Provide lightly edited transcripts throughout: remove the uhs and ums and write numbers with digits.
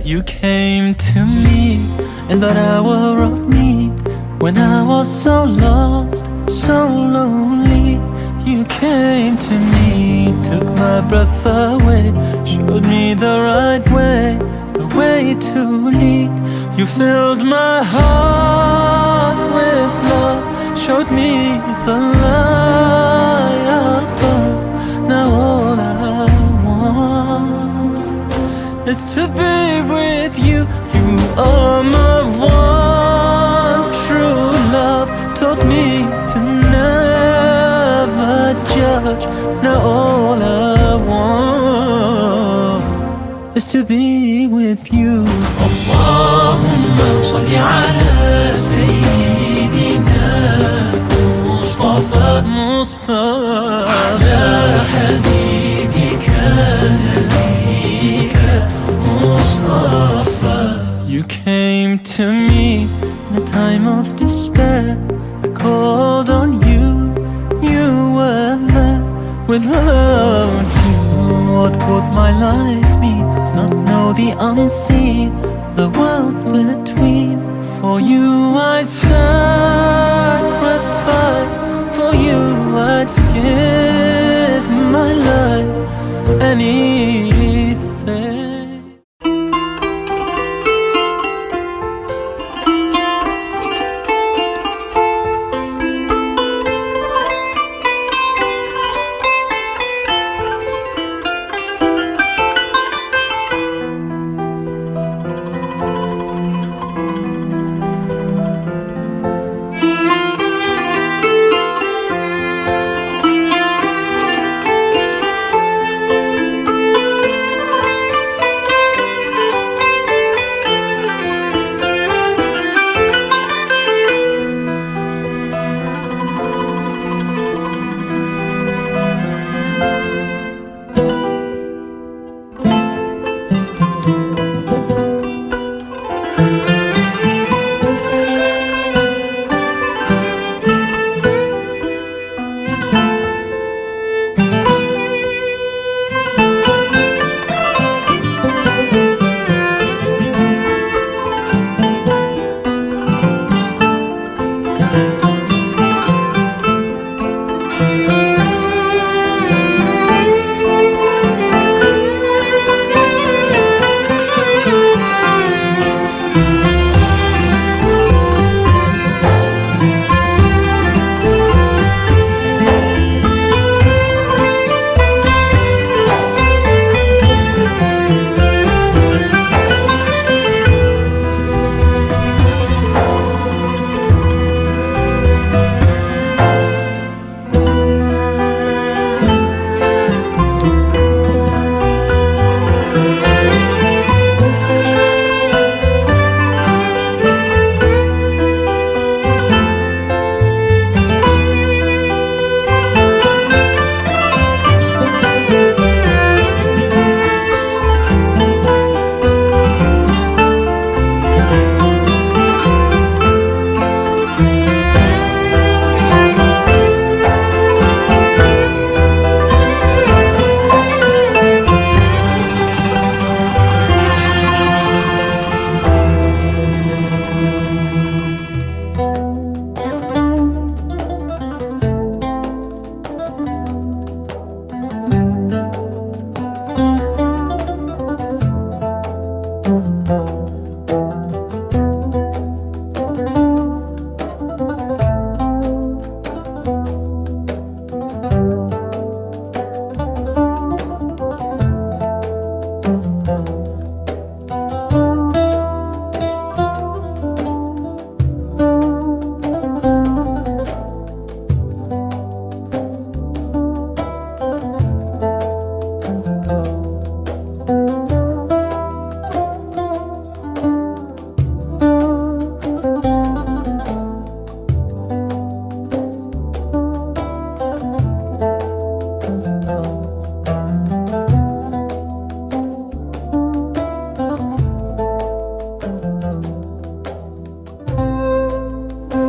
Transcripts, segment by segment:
You came to me in that hour of need, when I was so lost, so lonely. You came to me, took my breath away, showed me the right way, the way to lead. You filled my heart with love, showed me the light above. Now all I want is to be with you. You are my one true love, taught me to never judge. Now all I want is to be with you. Allahumma salli ala Sayyidina Mustafa, ala Habibika Nabika Mustafa. You came to me in a time of despair. I called on you, you were there. Without you, what would my life mean? To not know the unseen, the worlds between. For you I'd sacrifice, for you I'd give my life, anything.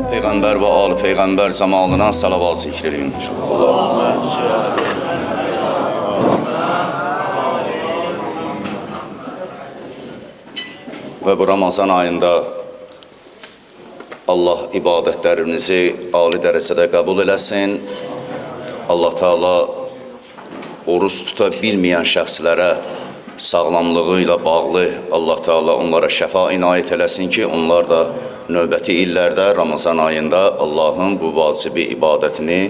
Peyğəmbər və ali Peyğəmbər cəmalına salavat zikr edilir. və bu Ramazan ayında Allah ibadətlərimizi ali dərəcədə qəbul eləsin. Allah Teala oruç tuta bilməyən şəxslərə sağlamlığı ilə bağlı Allah Teala onlara şəfa inayət eləsin ki, onlar da növbəti illərdə Ramazan ayında Allahın bu vacibi ibadətini,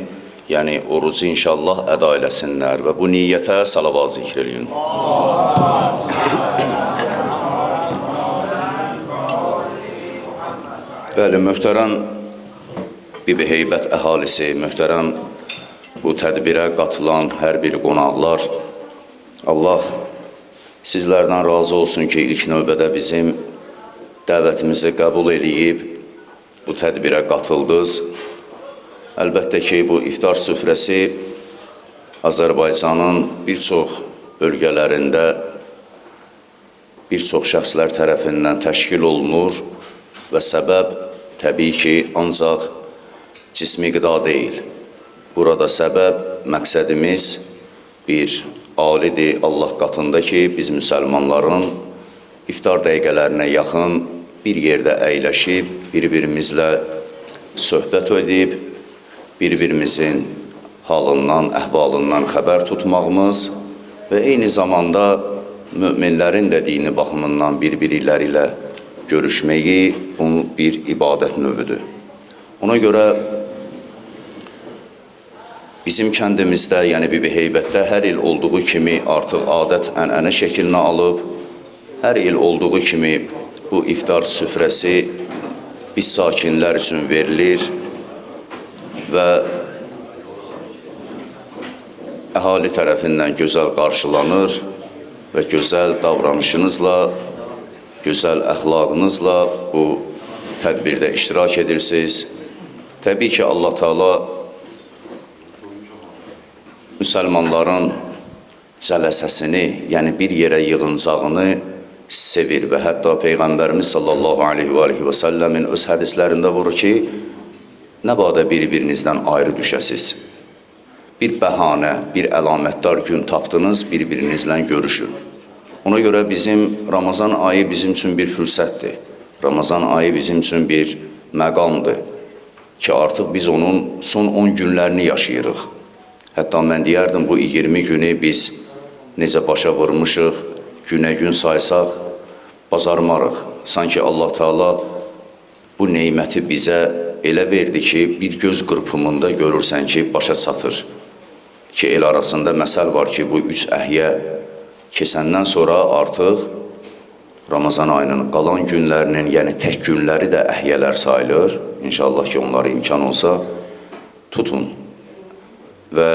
yəni orucu inşallah əda eləsinlər və bu niyyətə salavat zikr eləyin. Bəli, möhtərəm Bibi Heybət əhalisi, möhtərəm bu tədbirə qatılan hər bir qonaqlar, Allah sizlərdən razı olsun ki, ilk növbədə bizim dəvətimizi qəbul edib, bu tədbirə qatıldınız. Əlbəttə ki, bu iftar süfrəsi Azərbaycanın bir çox bölgələrində bir çox şəxslər tərəfindən təşkil olunur və səbəb təbii ki, ancaq cismi qida deyil. Burada səbəb, məqsədimiz bir alidir Allah qatında ki, biz müsəlmanların iftar dəqiqələrinə yaxın bir yerdə əyləşib, bir-birimizlə söhbət edib, bir-birimizin halından, əhvalından xəbər tutmağımız və eyni zamanda möminlərin də dini baxımından bir-biriləri ilə görüşməyi bunun bir ibadət növüdür. Ona görə bizim kəndimizdə, yəni Bibi Heybətdə hər il olduğu kimi artıq adət-ənənə şəklinə alıb, hər il olduğu kimi bu iftar süfrəsi biz sakinlər üçün verilir və əhali tərəfindən gözəl qarşılanır və gözəl davranışınızla, gözəl əxlaqınızla bu tədbirdə iştirak edirsiniz. Təbii ki, Allah Teala müsəlmanların cələsəsini, yəni bir yerə yığıncağını sevir və hətta Peyğəmbərimiz sallallahu aleyhi və səlləmin öz hədislərində vurur ki, nə badə bir-birinizdən ayrı düşəsiz. Bir bəhanə, bir əlamətdar gün tapdınız, bir-birinizlə görüşün. Ona görə bizim Ramazan ayı bizim üçün bir fürsətdir. Ramazan ayı bizim üçün bir məqamdır ki, artıq biz onun son 10 günlərini yaşayırıq. Hətta mən deyərdim, bu 20 günü biz necə başa vurmuşuq, günə-gün saysaq, bacarmarıq. Sanki Allah Teala bu neyməti bizə elə verdi ki, bir göz qırpımında görürsən ki, başa çatır. Ki, el arasında məsəl var ki, bu 3 əhyə keçəndən sonra artıq Ramazan ayının qalan günlərinin, yəni tək günləri də əhyələr sayılır. İnşallah ki, onlara imkan olsa, tutun. Və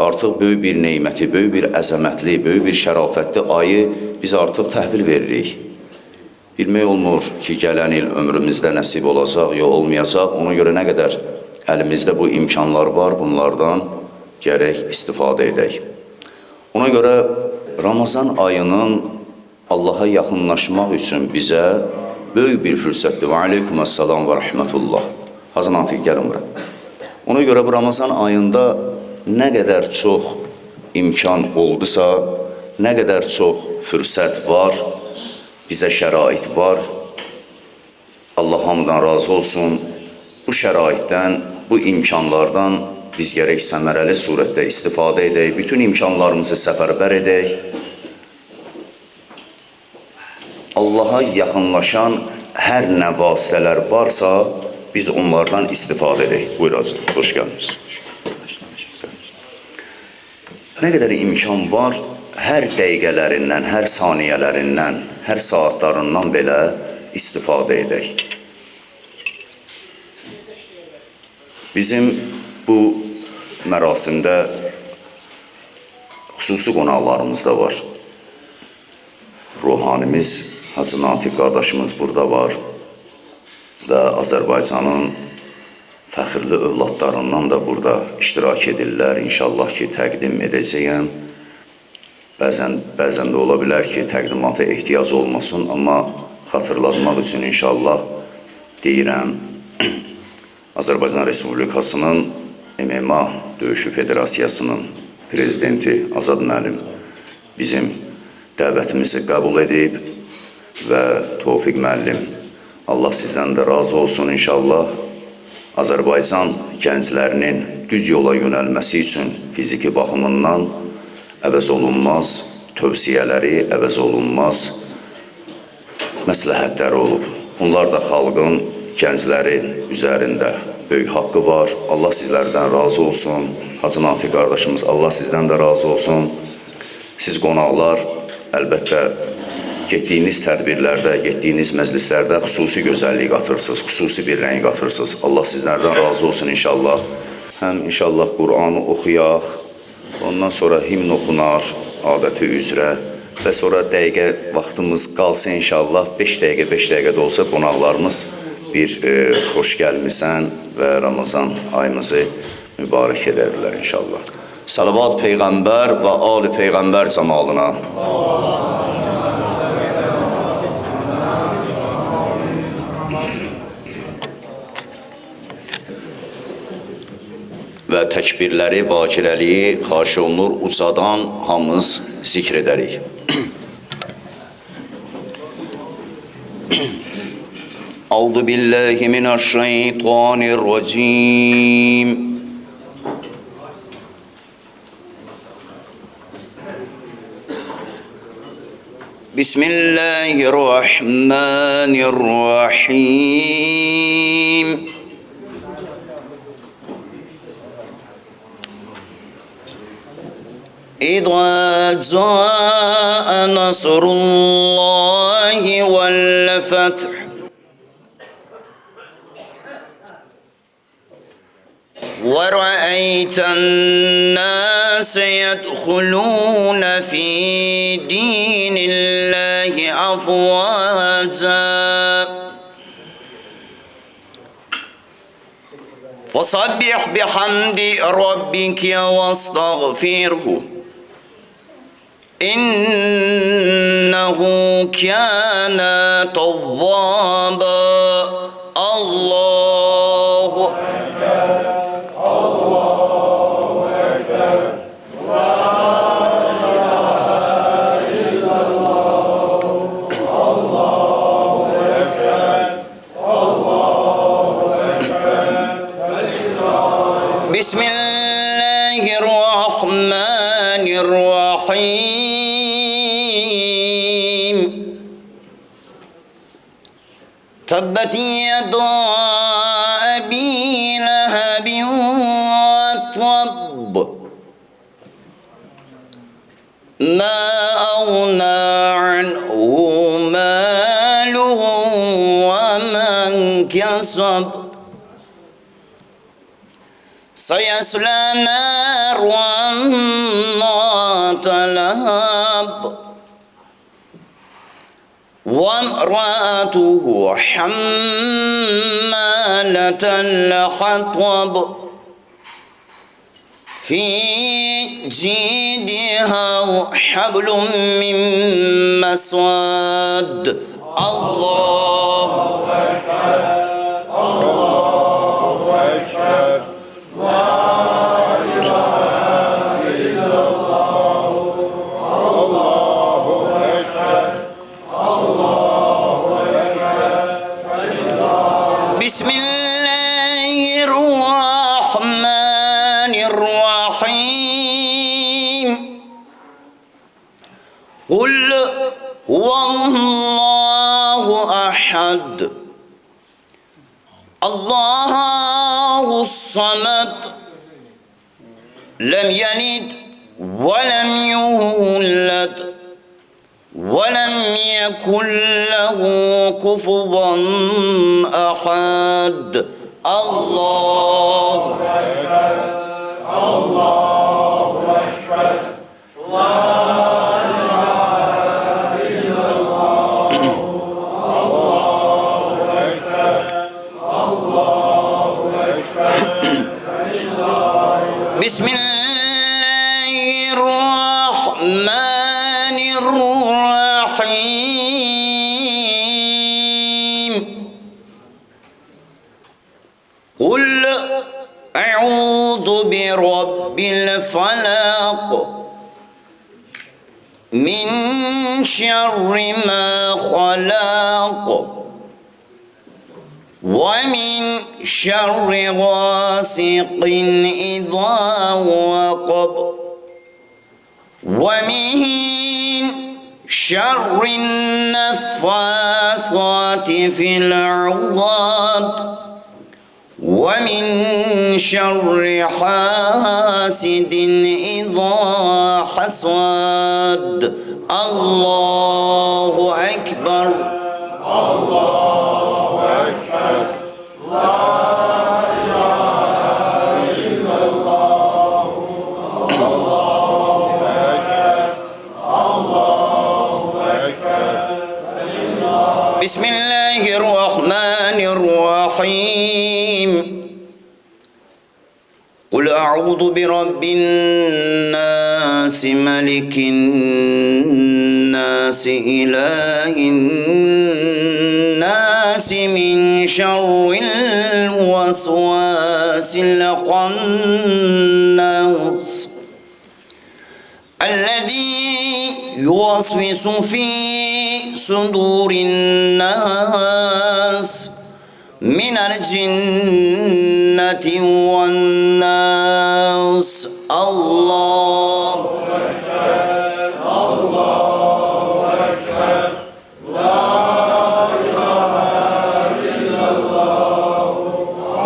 artıq böyük bir neyməti, böyük bir əzəmətli, böyük bir şərafətli ayı biz artıq təhvil veririk. Bilmək olmur ki, gələn il ömrümüzdə nəsib olacaq, ya olmayacaq. Ona görə nə qədər əlimizdə bu imkanlar var, bunlardan gərək istifadə edək. Ona görə Ramazan ayının Allaha yaxınlaşmaq üçün bizə böyük bir fürsətdir. Və aleykuməssalam və rəhmətullah. Hazır Natiq, gəlin bura. Ona görə bu Ramazan ayında nə qədər çox imkan oldusa, nə qədər çox fürsət var, bizə şərait var. Allah hamıdan razı olsun. Bu şəraitdən, bu imkanlardan biz gərək səmərəli surətdə istifadə edək, bütün imkanlarımızı səfərbər edək. Allaha yaxınlaşan hər nə vasitələr varsa, biz onlardan istifadə edək. Buyur Hacı, xoş gəlmiş. Nə qədər imkan var, hər dəqiqələrindən, hər saniyələrindən, hər saatlarından belə istifadə edək. Bizim bu mərasimdə xüsusi qonaqlarımız da var. Ruhanimiz, Hacı Natiq qardaşımız burada var və Azərbaycanın fəxirli övladlarından da burada iştirak edirlər. İnşallah ki, təqdim edəcəyəm. Bəzən də ola bilər ki, təqdimata ehtiyac olmasın, amma xatırlatmaq üçün inşallah deyirəm. Azərbaycan Respublikasının MMA Döyüşü Federasiyasının prezidenti Azad müəllim bizim dəvətimizi qəbul edib və Tofiq müəllim. Allah sizdən də razı olsun inşallah. Azərbaycan gənclərinin düz yola yönəlməsi üçün fiziki baxımından əvəz olunmaz tövsiyələri, əvəz olunmaz məsləhətləri olub. Bunlar da xalqın, gənclərin üzərində böyük haqqı var. Allah sizlərdən razı olsun. Hacı Nafiq qardaşımız, Allah sizdən də razı olsun. Siz qonaqlar, əlbəttə, getdiyiniz tədbirlərdə, getdiyiniz məclislərdə xüsusi gözəllik qatırsınız, xüsusi bir rəng qatırsınız. Allah sizlərdən razı olsun inşallah. Həm inşallah Qur'anı oxuyaq, ondan sonra himn oxunar adəti üzrə və sonra dəqiqə vaxtımız qalsa inşallah 5 dəqiqə də olsa qonaqlarımız bir xoş gəlmisən və Ramazan ayımızı mübarək edərlər inşallah. Salavat Peyğəmbər və Ali Peyğəmbər cəmalına. Və təkbirləri, vakirəliyi xahiş olunur, ucadan hamımız zikr edərik. Euzu billahi mineşşeytanirracim. Bismillahirrahmanirrahim. إذا جاء نصر الله والفتح ورأيت الناس يدخلون في دين الله أفواجا فسبح بحمد ربك واستغفره إنه كان توابا. الله أكبر الله أكبر لا إله إلا الله الله أكبر الله أكبر. بسم الله الرحمن الرحيم. تبت يدا أبي لهب وتب ما أغنى عنه ماله ومن كسب سيصلى نارا ذات لهب وامرأته حمالة الحطب في جيدها حبل من مسد. الله أكبر الله أكبر لا إله إلا الله الله أكبر الله أكبر. بسم الله الرحمن الرحيم. قل هو الله أحد الله الصمد لم يلد ولم يولد ولم يكن له كفوا أحد. الله أكبر الله أكبر لا إله إلا الله الله أكبر الله أكبر. بسم الله الرحمن الرحيم. قل أعوذ برب الفلق من شر ما خلق ومن شر غاسق إذا وقب ومن شر النفاثات في العقد ومن شر حاسد إذا حسد. الله أكبر. الله أكبر. لا إله إلا الله. الله أكبر. الله أكبر. بسم الله الرحمن الرحيم. قل أعوذ برب الناس ملك الناس إله الناس من شر الوسواس الخناس الذي يوسوس في صدور الناس من الجنة والناس. الله أكبر. الله أكبر. لا إله إلا الله.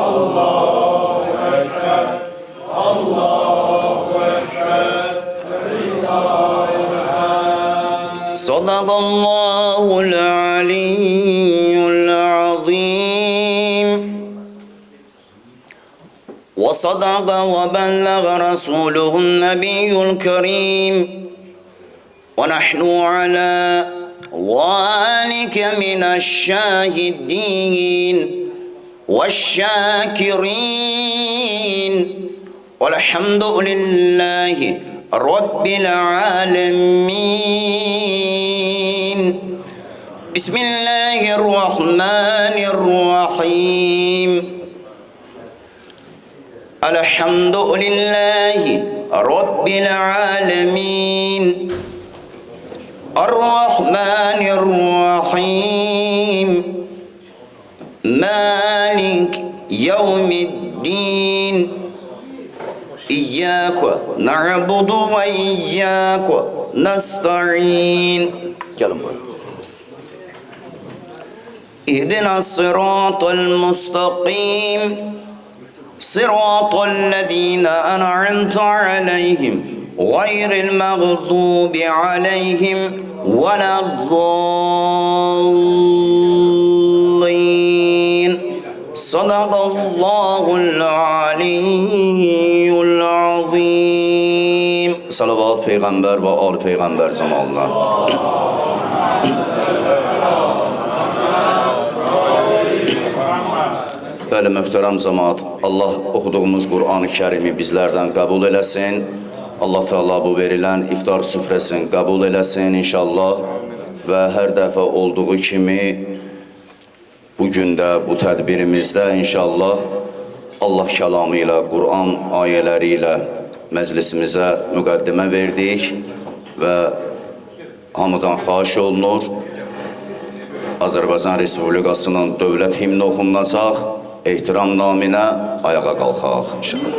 الله أكبر. الله أكبر. صدق الله العلي العظيم وصدق وبلغ رسوله النبي الكريم ونحن على ذلك من الشاهدين والشاكرين والحمد لله رب العالمين. بسم الله الرحمن الرحيم. الحمد لله رب العالمين الرحمن الرحيم مالك يوم الدين إياك نعبد وإياك نستعين. اهدنا الصراط المستقيم صراط الذين أنعمت عليهم غير المغضوب عليهم ولا الضالين. صدق الله العلي العظيم. Salavat Peygamber ve al Peygamber zamanına. Bəli, möhtərəm cəmaat, Allah oxuduğumuz Qur'an-ı Kərimi bizlərdən qəbul eləsin. Allah Teala bu verilən iftar süfrəsini qəbul eləsin inşallah. Və hər dəfə olduğu kimi bugün də bu tədbirimizdə inşallah Allah kəlamı ilə, Qur'an ayələri ilə məclisimizə müqəddimə verdik və hamıdan xahiş olunur. Azərbaycan Respublikasının dövlət himni oxunacaq. Ehtiram naminə ayağa qalxaq inşallah.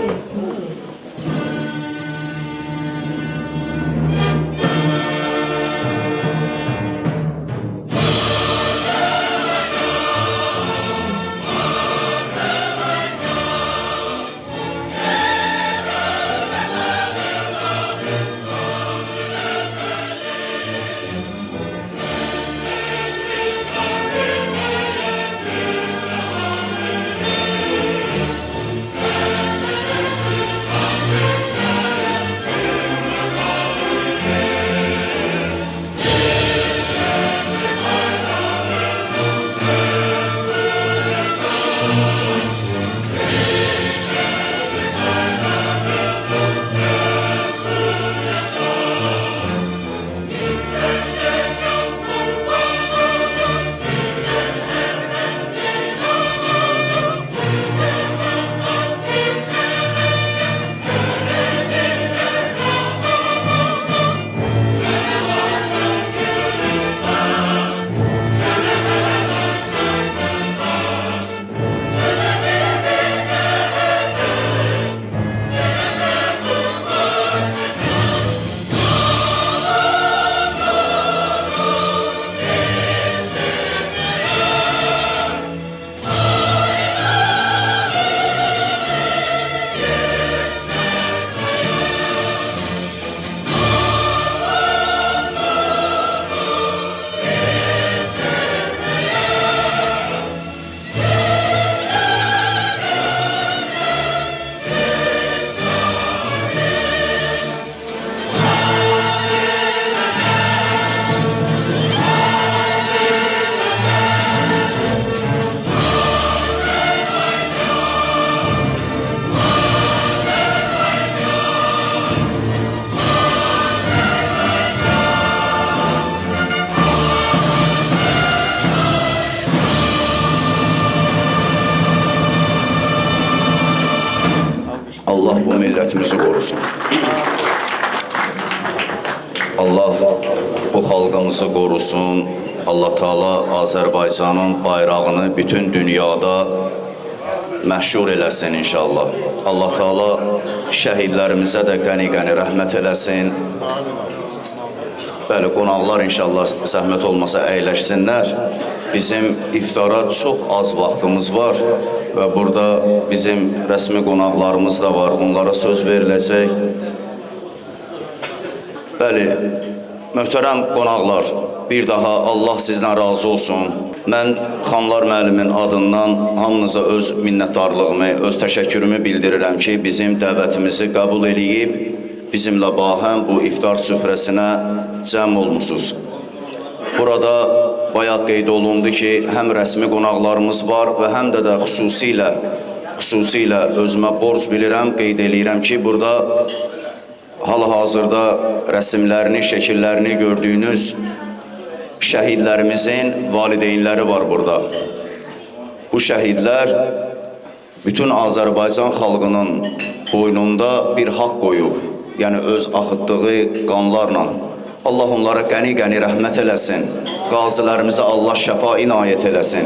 qorusun. Allah bu xalqımızı qorusun. Allah Taala Azərbaycanın bayrağını bütün dünyada məşhur eləsin inşallah. Allah Taala şəhidlərimizə də qəni-qəni rəhmət eləsin. Bəli, qonaqlar inşallah zəhmət olmasa əyləşsinlər. Bizim iftara çox az vaxtımız var və burada bizim rəsmi qonaqlarımız da var. Onlara söz veriləcək. Bəli, möhtərəm qonaqlar, bir daha Allah sizdən razı olsun. Mən Xanlar müəllimin adından hamınıza öz minnətdarlığımı, öz təşəkkürümü bildirirəm ki, bizim dəvətimizi qəbul edib, bizimlə bahəm bu iftar süfrəsinə cəm olmusunuz. Burada bayaq qeyd olundu ki, həm rəsmi qonaqlarımız var və həm də xüsusilə özümə borc bilirəm, qeyd edirəm ki, burada hal-hazırda rəsimlərini, şəkillərini gördüyünüz şəhidlərimizin valideynləri var burada. Bu şəhidlər bütün Azərbaycan xalqının boynunda bir haqq qoyub, yəni öz axıtdığı qanlarla. Allah onlara qəni-qəni rəhmət eləsin, qazilərimizə Allah şəfa inayət eləsin.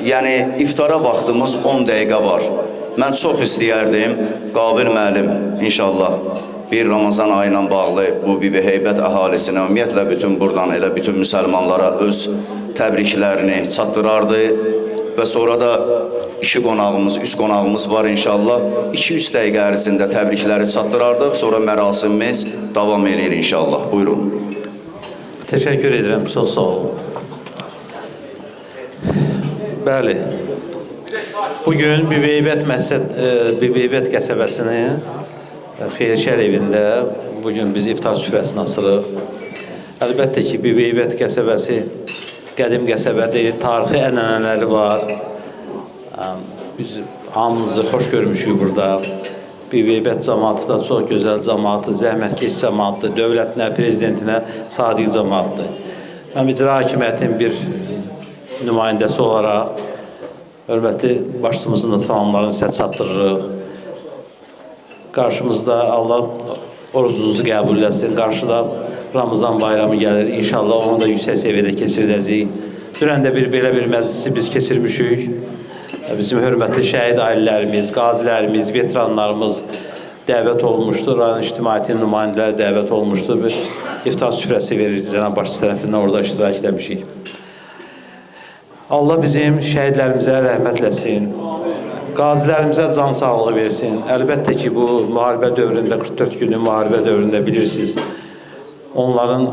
Yəni, iftara vaxtımız 10 dəqiqə var. Mən çox istəyərdim, Qabil müəllim, inşallah, bir Ramazan ayı ilə bağlı bu Bibi Heybət əhalisinə, ümumiyyətlə bütün buradan elə bütün müsəlmanlara öz təbriklərini çatdırardı və sonra da üç qonağımız var inşallah. 2-3 dəqiqə ərzində təbrikləri çatdırardıq, sonra mərasimimiz davam edir inşallah. Buyurun. Təşəkkür edirəm, çox sağ olun. Bəli, bugün Bibi Heybət qəsəbəsinin Xeyirşər evində bugün biz iftar süfrəsini asırıq. Əlbəttə ki, Bibi Heybət qəsəbəsi qədim qəsəbədir, tarixi ənənələri var. Biz hamınızı xoş görmüşük burada. Bibi Heybət cəmaatı da çox gözəl cəmaatdır, zəhmətkeş cəmaatdır, dövlətinə, prezidentinə sadiq cəmaatdır. Mən icra hakimiyyətinin bir nümayəndəsi olaraq hörmətli başçımızın da salamlarını sizə çatdırırıq. Qarşımızda Allah orucunuzu qəbul etsin. Qarşıda Ramazan bayramı gəlir. İnşallah onu da yüksək səviyyədə keçiriləcək. Dünən də belə bir məclisi biz keçirmişik. Bizim hörmətli şəhid ailələrimiz, qazilərimiz, veteranlarımız dəvət olmuşdur. Rayon ictimaiyyətinin nümayəndələri dəvət olmuşdur. Bir iftar süfrəsi verir Cənab Başçı tərəfindən, orada iştirak etmişik. Allah bizim şəhidlərimizə rəhmət eləsin. Qazilərimizə can sağlığı versin. Əlbəttə ki, bu müharibə dövründə, 44 günlük müharibə dövründə bilirsiniz, onların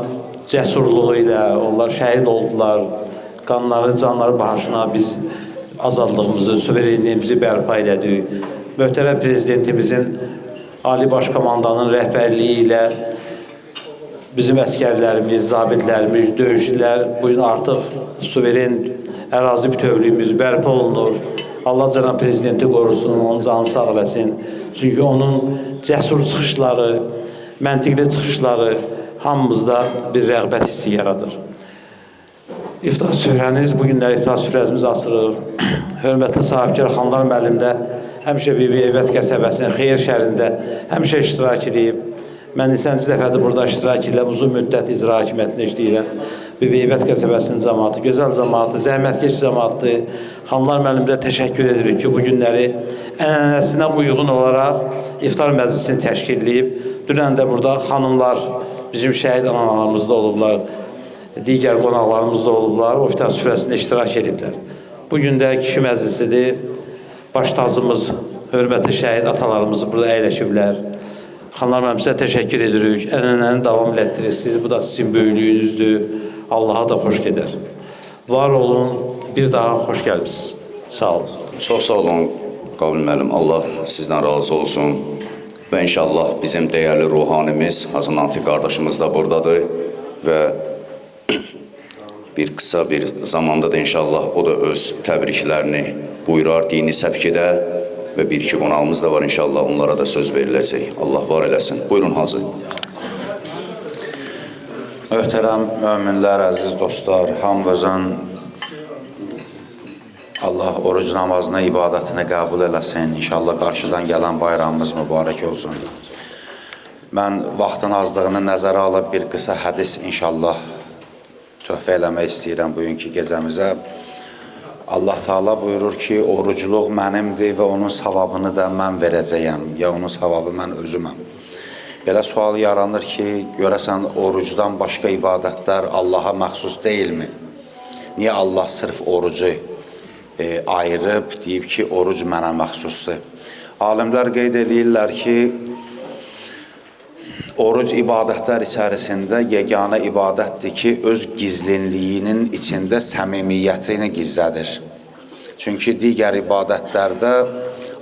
cəsurluğu ilə, onlar şəhid oldular, qanları, canları bahasına biz azadlığımızı, suverenliyimizi bərpa elədik. Möhtərəm prezidentimizin, Ali Başkomandanın rəhbərliyi ilə bizim əskərlərimiz, zabitlərimiz, döyüşçülər bugün artıq suveren ərazi bütövlüyümüz bərpa olunur. Allah Cənab Prezidenti qorusun, onun canı sağ eləsin. Çünki onun cəsur çıxışları, məntiqli çıxışları hamımızda bir rəğbət hissi yaradır. İftar süfrəniz, bugünlər iftar süfrəmiz asırıq. Hörmətli sahibkar Xanlar müəllim də həmişə Bibi Heybət qəsəbəsinin xeyir şərində həmişə iştirak edib. Mən neçənci dəfədir burada iştirak edirəm, uzun müddət icra hakimiyyətində işləyirəm. Bibi Heybət qəsəbəsinin cəmaatı, gözəl cəmaatı, zəhmətkeş cəmaatı. Xanlar müəllimə təşəkkür edirik ki, bu günləri ənənəsinə uyğun olaraq iftar məclisini təşkil edib. Dünən də burada xanımlar, bizim şəhid analarımız da olublar, digər qonaqlarımız da olublar, o iftar süfrəsində iştirak ediblər. Bugün də kişi məclisidir, baş tacımız, hörmətli şəhid atalarımız burada əyləşiblər. Xanlar müəllim, sizə təşəkkür edirik, ənənəni davam etdirirsiniz, bu da sizin böyüklüyünüzdür, Allaha da xoş gedər. Var olun, bir daha xoş gəlmişsiniz. Sağ olun. Çox sağ olun, Qabil müəllim, Allah sizdən razı olsun. Və inşallah bizim dəyərli ruhanimiz, Hacı Natiq qardaşımız da buradadır və bir qısa bir zamanda da inşallah o da öz təbriklərini buyurar dini səfkidə və bir-iki qonağımız da var inşallah, onlara da söz veriləcək. Allah var eləsin. Buyurun Hacı. Möhtərəm möminlər, əziz dostlar, hamımızın Allah oruc namazını, ibadətini qəbul eləsin. İnşallah qarşıdan gələn bayramımız mübarək olsun. Mən vaxtın azlığını nəzərə alıb bir qısa hədis inşallah töhfə eləmək istəyirəm bugünkü gecəmizə. Allah Teala buyurur ki, orucluq mənimdir və onun savabını da mən verəcəyəm. Ya onun savabı mən özüməm. Belə sual yaranır ki, görəsən orucdan başqa ibadətlər Allaha məxsus deyilmi? Niyə Allah sırf orucu ayırıb, deyib ki, oruc mənə məxsusdur? Alimlər qeyd edirlər ki, oruc ibadətlər içərisində yeganə ibadətdir ki, öz gizlinliyinin içində səmimiyyətini gizlədir. Çünki digər ibadətlərdə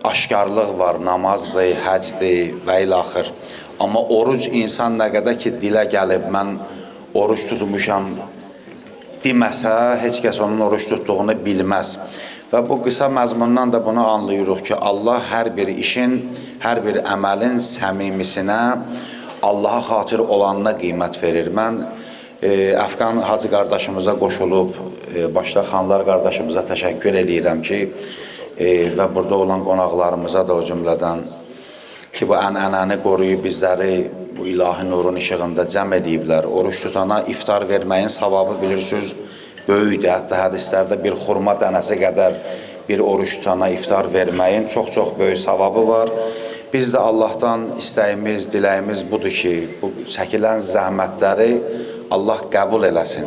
aşkarlıq var, namazdır, həcdir və ilaxır. Amma oruc insan nə qədər ki, dilə gəlib, mən oruc tutmuşam deməsə, heç kəs onun oruc tutduğunu bilməz. Və bu qısa məzmundan da bunu anlayırıq ki, Allah hər bir işin, hər bir əməlin səmimisinə, Allaha xatir olanına qiymət verir. Mən Əfqan Hacı qardaşımıza qoşulub, başda xanlar qardaşımıza təşəkkür edirəm ki, və burada olan qonaqlarımıza da o cümlədən ki, bu ənənəni qoruyub bizləri bu ilahi nurun işığında cəm ediblər. Oruç tutana iftar verməyin savabı bilirsiniz, böyükdür. Hətta hədislərdə bir xurma dənəsi qədər bir oruç tutana iftar verməyin çox-çox böyük savabı var. Biz də Allahdan istəyimiz, diləyimiz budur ki, bu çəkilən zəhmətləri Allah qəbul eləsin.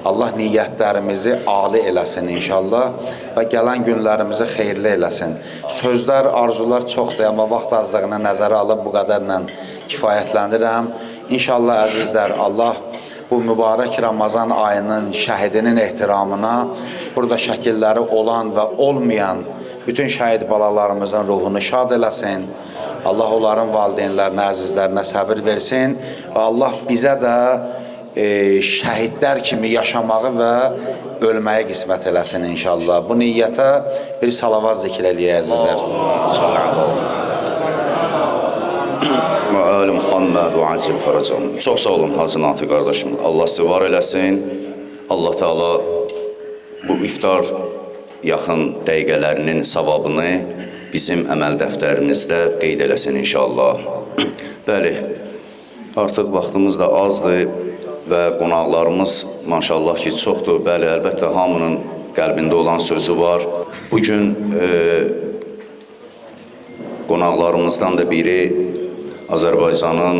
Allah niyyətlərimizi âli eləsin inşallah və gələn günlərimizi xeyirli eləsin. Sözlər, arzular çoxdur, amma vaxt azlığını nəzərə alıb bu qədərlə kifayətlənirəm. İnşallah əzizlər, Allah bu mübarək Ramazan ayının şəhidinin ehtiramına burada şəkilləri olan və olmayan bütün şəhid balalarımızın ruhunu şad eləsin. Allah onların valideynlərinə, əzizlərinə səbir versin və Allah bizə də şəhidlər kimi yaşamağı və ölməyə qismət eləsin inşallah. Bu niyyətə bir salavat zikr eləyək əzizlər. Və əli Muhammed və acil fərəcəm. Çox sağ olun Hacı Natiq qardaşım. Allah sizi var eləsin. Allah Teala bu iftar yaxın dəqiqələrinin savabını bizim əməl dəftərimizdə qeyd eləsin inşallah. Bəli, artıq vaxtımız da azdır və qonaqlarımız maşallah ki çoxdur. Bəli, əlbəttə hamının qəlbində olan sözü var. Bugün qonaqlarımızdan da biri Azərbaycanın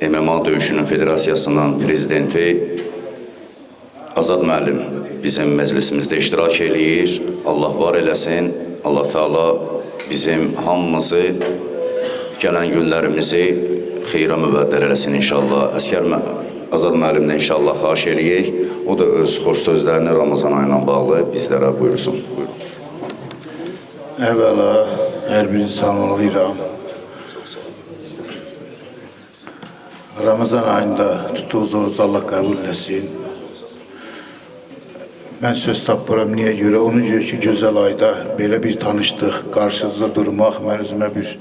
MMA döyüşünün federasiyasının prezidenti Azad müəllim bizim məclisimizdə iştirak eləyir. Allah var eləsin. Allah Teala bizim hamımızı, gələn günlərimizi xeyrə mübəddəl eləsin inşallah. Əskər Azad müəllimlə inşallah xahiş eləyək. O da öz xoş sözlərini Ramazan ayına bağlı bizlərə buyursun. Əvvəla, hər biri salamlayıram. Ramazan ayında tutduğunuz orucu Allah qəbul etsin. Mən söz tapmıram, niyə görə? Ona görə ki, gözəl ayda belə bir tanışdıq, qarşınızda durmaq, mən özümə bir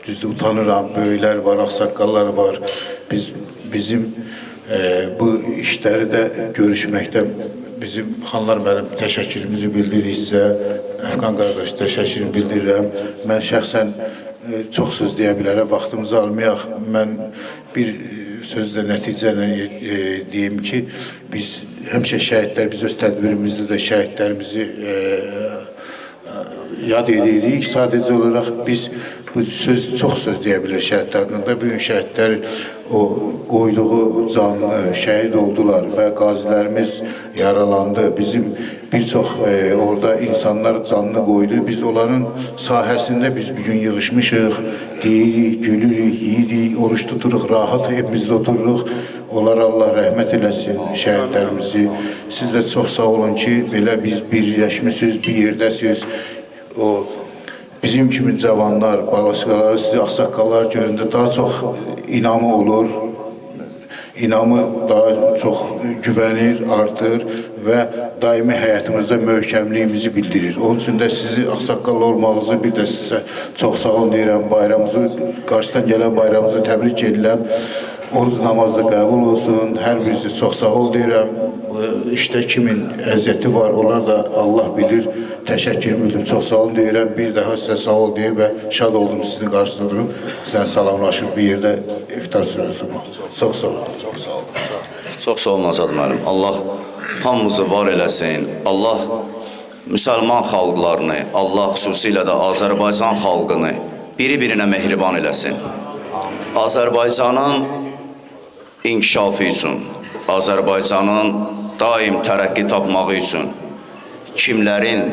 düzdür, utanıram, böyüklər var, ağsaqqallar var. Bizim bu işləri də görüşməkdən bizim xanlar müəllim təşəkkürümüzü bildiririk sizə. Əfqan qardaş təşəkkürümü bildirirəm. Mən şəxsən çox söz deyə bilərəm, vaxtımızı almayaq. Mən bir sözlə nəticələ deyim ki, biz həmişə şəhidlər, biz öz tədbirimizdə də şəhidlərimizi yad edirik. Sadəcə olaraq biz bu çox söz deyə bilir şəhidlər haqqında. Bugün şəhidlər o qoyduğu canlı şəhid oldular və qazilərimiz yaralandı. Bizim bir çox orada insanlar canlı qoydu. Biz onların sahəsində biz bugün yığışmışıq, deyirik, gülürük, yeyirik, oruç tuturuq, rahat evimizdə otururuq. Onlar Allah rəhmət eləsin şəhidlərimizi. Siz də çox sağ olun ki, belə biz birləşmişsiniz, bir yerdəsiniz. O bizim kimi cavanlar, balasqaları, sizi ağsaqqallar görəndə daha çox inamı olur. İnamı daha çox güvənir, artır və daimi həyatımızda möhkəmliyimizi bildirir. Onun üçün də sizi ağsaqqal olmağınızı bir də sizə çox sağ olun deyirəm. Bayramımızı, qarşıdan gələn bayramımızı təbrik edirəm. Oruc namazda qəbul olsun. Hər birisi çox sağ ol deyirəm. İşdə kimin əziyyəti var, onlar da Allah bilir. təşəkkür bildim. Çox sağ olun deyirəm. Bir daha sizə sağ ol deyib və şad oldum sizin qarşısında durub. Sizlə salamlaşıb bir yerdə iftar sürürsün. Çox sağ olun. Çox sağ olun. Çox sağ olun Azad müəllim. Allah hamımızı var eləsin. Allah müsəlman xalqlarını, Allah xüsusilə də Azərbaycan xalqını biri-birinə mehriban eləsin. Azərbaycanın inkişafı üçün, Azərbaycanın daim tərəqqi tapmağı üçün kimlərin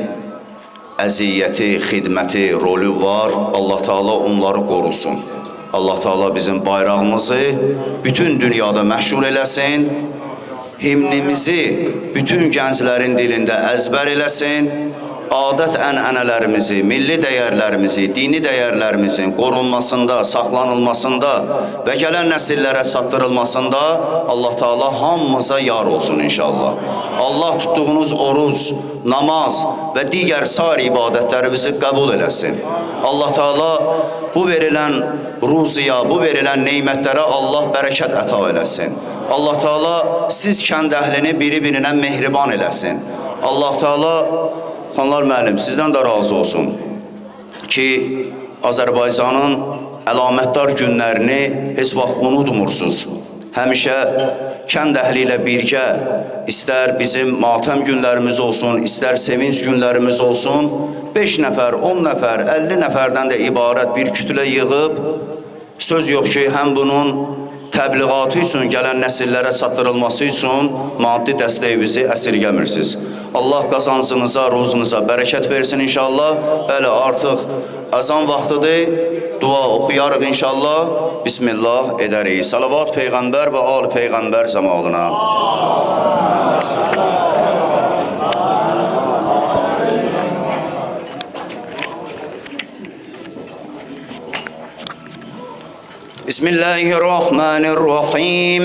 əziyyəti, xidməti, rolü var, Allah Teala onları qorusun. Allah Teala bizim bayrağımızı bütün dünyada məşhur eləsin, himnimizi bütün gənclərin dilində əzbər eləsin, adət-ənənələrimizi, milli dəyərlərimizi, dini dəyərlərimizin qorunmasında, saxlanılmasında və gələn nəsillərə çatdırılmasında Allah Teala hamımıza yar olsun inşallah. Allah tutduğunuz oruc, namaz və digər sair ibadətlərimizi qəbul eləsin. Allah Teala bu verilən ruziya, bu verilən neymətlərə Allah bərəkət əta eləsin. Allah Teala siz kənd əhlini biri-birinə mehriban eləsin. Allah Teala Xanlar müəllim, sizdən də razı olsun ki, Azərbaycanın əlamətdar günlərini heç vaxt unutmursunuz. Həmişə kənd əhli ilə birgə, istər bizim matəm günlərimiz olsun, istər sevinç günlərimiz olsun, 5 nəfər, 10 nəfər, 50 nəfərdən də ibarət bir kütlə yığıb, söz yox ki, həm bunun təbliğatı üçün, gələn nəsillərə çatdırılması üçün maddi dəstəyinizi əsirgəmirsiniz. Allah qazancınıza, ruzunuza bərəkət versin inşallah. Bəli, artıq əzan vaxtıdır. Dua oxuyarıq inşallah. Bismillah edərik. Salavat Peyğəmbər və al Peyğəmbər cəmalına. Bismillahirrahmanirrahim.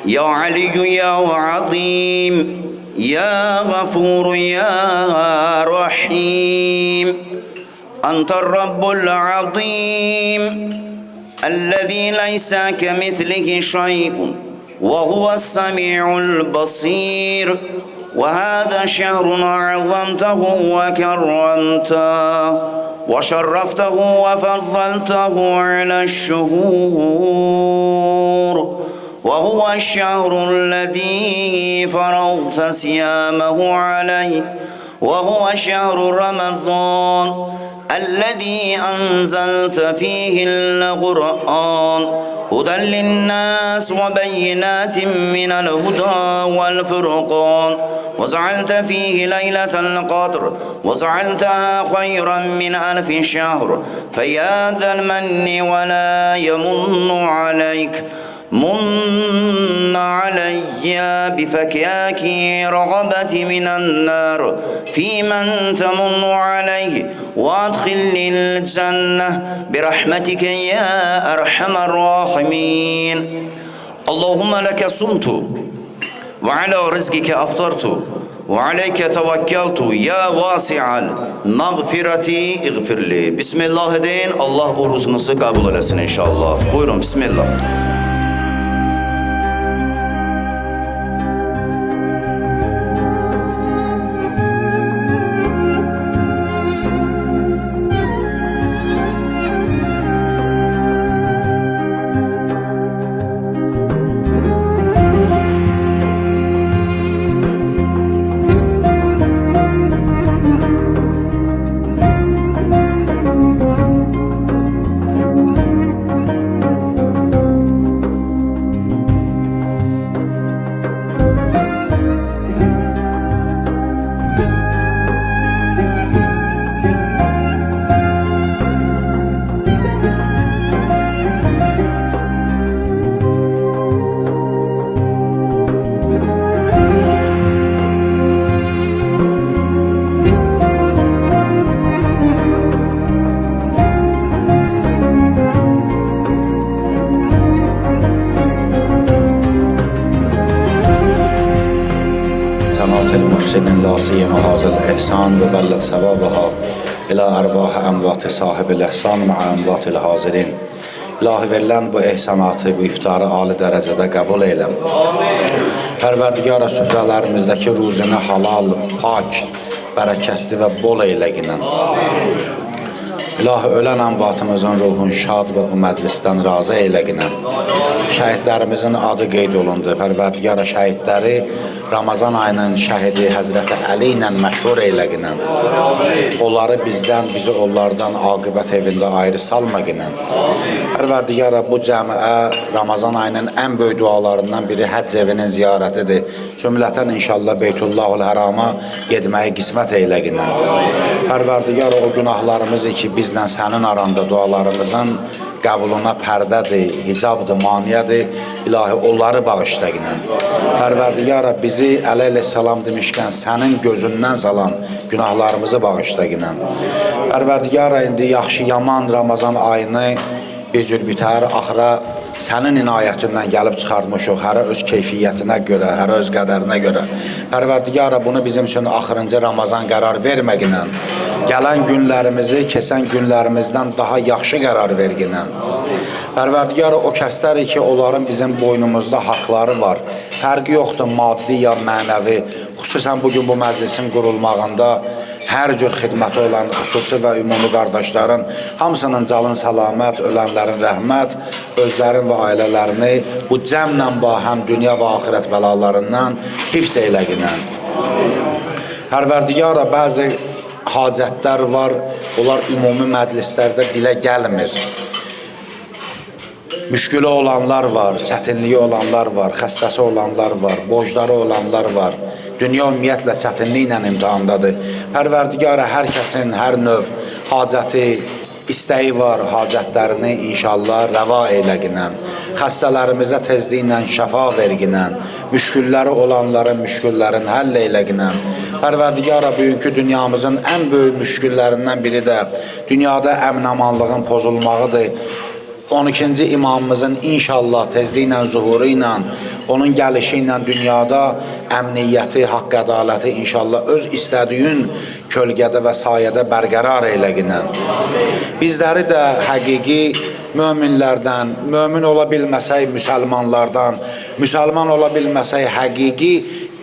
Ya Aliyyü ya Azim. Ya Gafur ya Rahim. Antar Rabbul Azim. Ellezî leysa kemithlihi şey'un ve huve's-semî'ul basîr. Ve hâzâ şehrun a'zamtehu ve kerremtehu ve şerreftehu ve fazzaltehu ale'ş-şuhûr. وهو الشهر الذي فرضت صيامه عليه وهو شهر رمضان الذي أنزلت فيه القرآن هدى للناس وبينات من الهدى والفرقان وجعلت فيه ليلة القدر وجعلتها خيرا من 1000 شهر فيا ذا المن ولا يمن عليك من علي بفكاك رغبتي من النار في من تمن عليه وادخلني الجنة برحمتك يا أرحم الراحمين اللهم لك صمت وعلى رزقك أفطرت وعليك توكلت يا واسع المغفرة اغفر لي بسم الله deyin Allah orucunuzu kabul etsin inşallah. Buyurun bismillah. المحسن لا سيما هذا الإحسان وبلغ ثوابها إلى أرواح أموات صاحب الإحسان مع أموات الحاضرين. İlahi verilən bu ehsanatı, bu iftarı ali dərəcədə qəbul eyləm. Pərverdigara süfrələrimizdəki ruzini halal, pak bərəkətli və bol eyləginən. İlahi, ölən əmvatımızın ruhun şad və bu məclisdən razı eyləginən. Şəhidlərimizin adı qeyd olundu. Pərvərdigara şəhidləri Ramazan ayının şəhidi Həzrəti Əli ilə məşhur eyləginən. Onları bizdən, bizi onlardan aqibət evində ayrı salmaqinən. Pərvərdigara bu cəmiə Ramazan ayının ən böyük dualarından biri həcc evinin ziyarətidir. Cümlətən inşallah Beytullahul Hərama getməyi qismət eyləginən. Pərvərdigara o günahlarımızı ki, bizlə sənin aranda dualarımızın qəbuluna pərdədir, hicabdır, maniyədir. İlahi, onları bağışlayınən. Pərvərdigara bizi əleyhissalam demişkən sənin gözündən salan günahlarımızı bağışlayınən. Pərvərdigara indi yaxşı yaman Ramazan ayını bir cür bitər, axıra sənin inayətindən gəlib çıxartmışıq, hərə öz keyfiyyətinə görə, hərə öz qədərinə görə. Pərvərdigara bunu bizim üçün axırıncı Ramazan qərar verməginən, gələn günlərimizi, keçən günlərimizdən daha yaxşı qərar verginən. Pərvərdigara o kəsləri ki, onların bizim boynumuzda haqları var. Fərqi yoxdur, maddi ya mənəvi. Xüsusən bugün bu məclisin qurulmağında hər cür xidməti olan xüsusi və ümumi qardaşların hamısının calın səlamət, ölənlərin rəhmət, özlərin və ailələrini bu cəmlə həm dünya və axirət bəlalarından hifz eyləginən. Pərvərdigara bəzi hacətlər var, onlar ümumi məclislərdə dilə gəlmir. Müşkülü olanlar var, çətinliyi olanlar var, xəstəsi olanlar var, borcları olanlar var. Dünya ümumiyyətlə çətinliklə imtihandadır. Pərvərdigara hər kəsin, hər növ hacəti, istəyi var, hacətlərini inşallah rəva eyləginən. Xəstələrimizə tezliklə şəfa verginən. Müşkülləri olanların müşküllərin həll eyləginən. Pərvərdigara bugünkü dünyamızın ən böyük müşküllərindən biri də dünyada əmin-amanlığın pozulmağıdır. 12-ci imamımızın inşallah tezliklə zuhuru ilə, onun gəlişi ilə dünyada əmniyyəti, haqq ədaləti inşallah öz istədiyin kölgədə və sayədə bərqərar eyləginən. Bizləri də həqiqi möminlərdən, mömin ola bilməsək müsəlmanlardan, müsəlman ola bilməsək həqiqi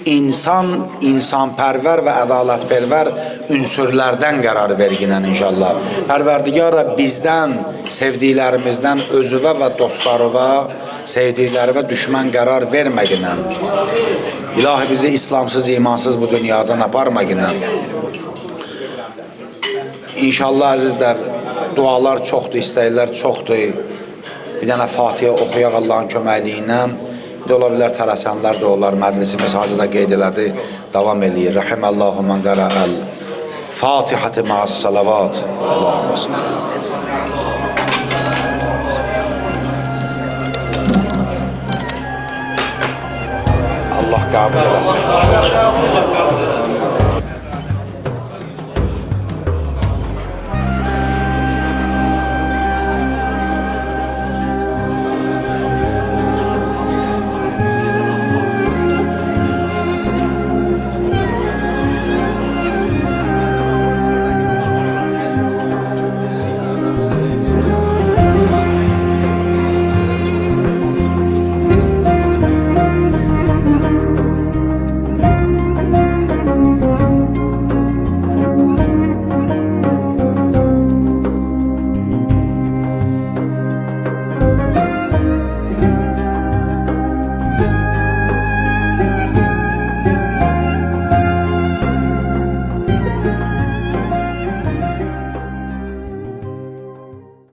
insanpərvər və ədalətpərvər ünsürlərdən qərar verginən inşallah. Pərvərdigara bizdən, sevdiklərimizdən özüvə və dostlarıva, sevdiklərimə düşmən qərar verməginən. İlahi bizi İslamsız, imansız bu dünyadan aparmaginən. İnşallah əzizlər, dualar çoxdur, istəklər çoxdur. Bir dənə Fatihə oxuyaq Allahın köməkliyi ilə. Ola bilər tələsənlər də olar, məclisimiz hazırda qeyd elədi, davam eləyir. Rəhiməllahu mən qərəəl Fatihəti ma'as salavat. Allahümme sallallahu. Allah qəbul eləsin.